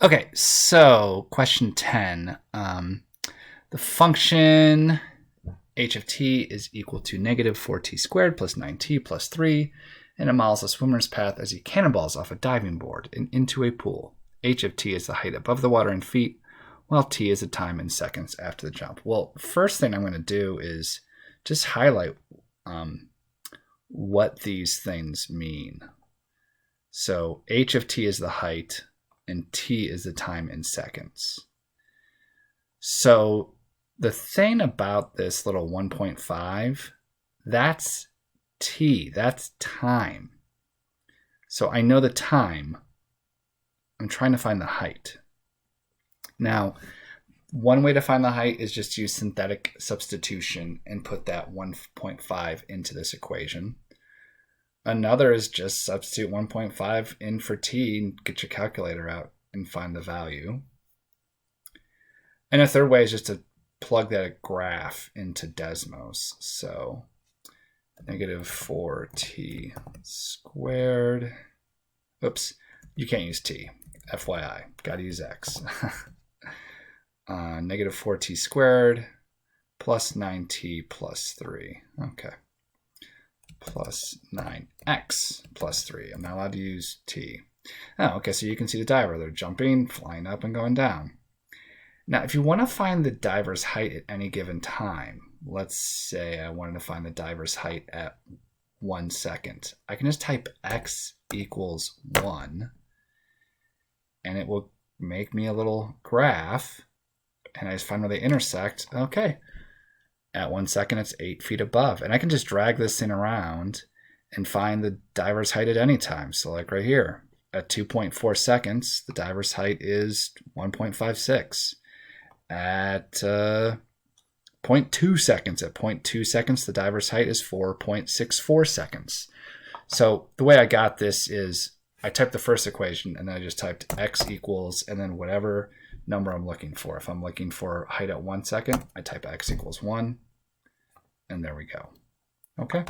Okay, so question 10. The function h of t is equal to negative 4t squared plus 9t plus 3, and it models a swimmer's path as he cannonballs off a diving board and into a pool. H of t is the height above the water in feet, while t is the time in seconds after the jump. Well, first thing I'm going to do is just highlight what these things mean. So h of t is the height, and t is the time in seconds. So the thing about this little 1.5, that's t, that's time. So I know the time. I'm trying to find the height. Now, one way to find the height is just use synthetic substitution and put that 1.5 into this equation. Another is just substitute 1.5 in for t and get your calculator out and find the value. And a third way is just to plug that graph into Desmos. So negative 4t squared. Oops, you can't use t. FYI, got to use x. Negative 4t squared plus 9t plus 3. Okay. Plus 9x plus 3. I'm not allowed to use t. Oh, okay, so you can see the diver. They're jumping, flying up, and going down. Now, if you want to find the diver's height at any given time, let's say I wanted to find the diver's height at 1 second, I can just type x equals 1, and it will make me a little graph, and I just find where they intersect. Okay, at 1 second, it's 8 feet above, and I can just drag this thing around and find the diver's height at any time. So like right here, at 2.4 seconds, the diver's height is 1.56. At 0.2 seconds, the diver's height is 4.64 seconds. So the way I got this is I typed the first equation and then I just typed x equals and then whatever number I'm looking for. If I'm looking for height at 1 second, I type x equals 1, and there we go. Okay.